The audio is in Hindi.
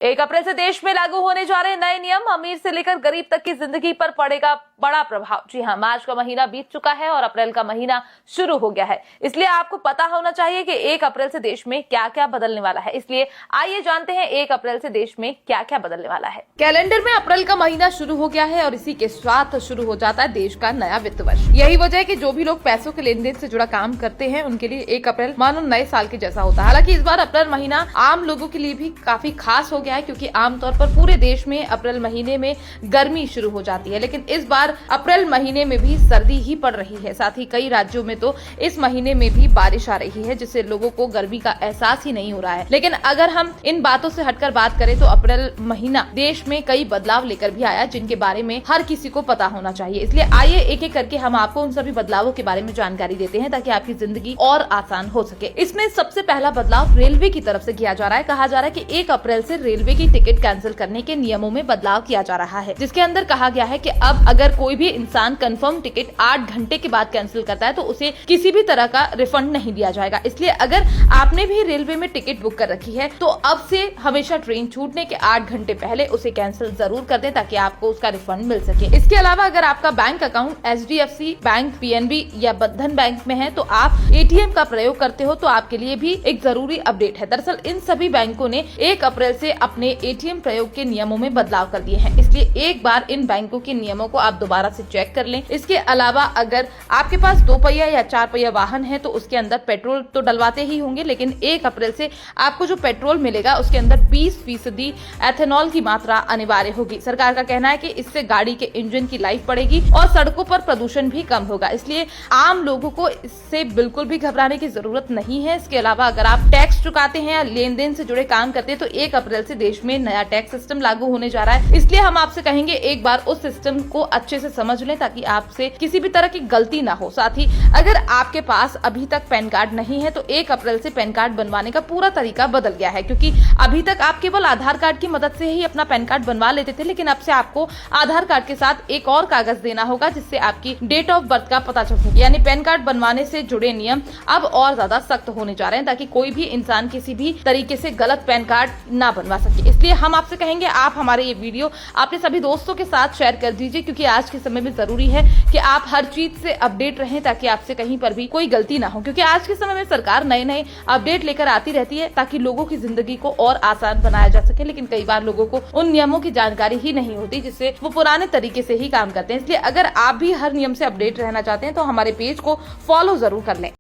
1 अप्रैल से देश में लागू होने जा रहे नए नियम अमीर से लेकर गरीब तक की जिंदगी पर पड़ेगा बड़ा प्रभाव। जी हां, मार्च का महीना बीत चुका है और अप्रैल का महीना शुरू हो गया है। इसलिए आपको पता होना चाहिए कि 1 अप्रैल से देश में क्या क्या बदलने वाला है। इसलिए आइए जानते हैं 1 अप्रैल से देश में क्या क्या बदलने वाला है। कैलेंडर में अप्रैल का महीना शुरू हो गया है और इसी के साथ शुरू हो जाता है देश का नया वित्त वर्ष। यही वजह है कि जो भी लोग पैसों के लेन देन से जुड़ा काम करते हैं उनके लिए 1 अप्रैल मानो नए साल के जैसा होता है। हालांकि इस बार अप्रैल महीना आम लोगों के लिए भी काफी खास हो गया है, क्योंकि आमतौर पर पूरे देश में अप्रैल महीने में गर्मी शुरू हो जाती है, लेकिन इस बार अप्रैल महीने में भी सर्दी ही पड़ रही है। साथ ही कई राज्यों में तो इस महीने में भी बारिश आ रही है, जिससे लोगों को गर्मी का एहसास ही नहीं हो रहा है। लेकिन अगर हम इन बातों से हटकर बात करें तो अप्रैल महीना देश में कई बदलाव लेकर भी आया, जिनके बारे में हर किसी को पता होना चाहिए। इसलिए आइए एक एक करके हम आपको उन सभी बदलावों के बारे में जानकारी देते हैं, ताकि आपकी जिंदगी और आसान हो सके। इसमें सबसे पहला बदलाव रेलवे की तरफ से किया जा रहा है। कहा जा रहा है कि 1 अप्रैल से रेलवे की टिकट कैंसिल करने के नियमों में बदलाव किया जा रहा है, जिसके अंदर कहा गया है कि अब अगर कोई भी इंसान कंफर्म टिकट 8 घंटे के बाद कैंसिल करता है तो उसे किसी भी तरह का रिफंड नहीं दिया जाएगा। इसलिए अगर आपने भी रेलवे में टिकट बुक कर रखी है तो अब से हमेशा ट्रेन छूटने के 8 घंटे पहले उसे कैंसिल जरूर कर दें, ताकि आपको उसका रिफंड मिल सके। इसके अलावा अगर आपका bank account HDFC bank, PNB या बंधन बैंक में है तो आप ATM का प्रयोग करते हो तो आपके लिए भी एक जरूरी अपडेट है। दरअसल इन सभी बैंकों ने 1 अप्रैल से अपने ATM प्रयोग के नियमों में बदलाव कर दिए हैं, इसलिए एक बार इन बैंकों के नियमों को आप दोबारा से चेक कर लें। इसके अलावा अगर आपके पास 2 पहिया या 4 पहिया वाहन है तो उसके अंदर पेट्रोल तो डलवाते ही होंगे, लेकिन 1 अप्रैल से आपको जो पेट्रोल मिलेगा उसके अंदर 20% एथेनॉल की मात्रा अनिवार्य होगी। सरकार का कहना है कि इससे गाड़ी के इंजन की लाइफ बढ़ेगी और सड़कों पर प्रदूषण भी कम होगा, इसलिए आम लोगों को इससे बिल्कुल भी घबराने की जरूरत नहीं है। इसके अलावा अगर आप टैक्स चुकाते हैं या लेन देन से जुड़े काम करते हैं तो 1 अप्रैल से देश में नया टैक्स सिस्टम लागू होने जा रहा है। इसलिए हम आपसे कहेंगे एक बार उस सिस्टम को अच्छे से समझ लें, ताकि आपसे किसी भी तरह की गलती ना हो। साथ ही अगर आपके पास अभी तक पैन कार्ड नहीं है तो 1 अप्रैल से पैन कार्ड बनवाने का पूरा तरीका बदल गया है, क्योंकि अभी तक आप केवल आधार कार्ड की मदद से ही अपना पैन कार्ड बनवा लेते थे, लेकिन अब से आपको आधार कार्ड के साथ एक और कागज देना होगा, जिससे आपकी डेट ऑफ बर्थ का पता चल सके। यानी पैन कार्ड बनवाने से जुड़े नियम अब और ज्यादा सख्त होने जा रहे हैं, ताकि कोई भी इंसान किसी भी तरीके से गलत पैन कार्ड ना बनवा सके। इसलिए हम आपसे कहेंगे आप हमारे ये वीडियो अपने सभी दोस्तों के साथ शेयर कर दीजिए, क्योंकि आज के समय में जरूरी है कि आप हर चीज से अपडेट रहें, ताकि आपसे कहीं पर भी कोई गलती ना हो। क्योंकि आज के समय में सरकार नए नए अपडेट लेकर आती रहती है, ताकि लोगों की जिंदगी को और आसान बनाया जा सके। लेकिन कई बार लोगों को उन नियमों की जानकारी ही नहीं होती, जिससे वो पुराने तरीके से ही काम करते हैं। इसलिए अगर आप भी हर नियम से अपडेट रहना चाहते हैं तो हमारे पेज को फॉलो जरूर कर लें।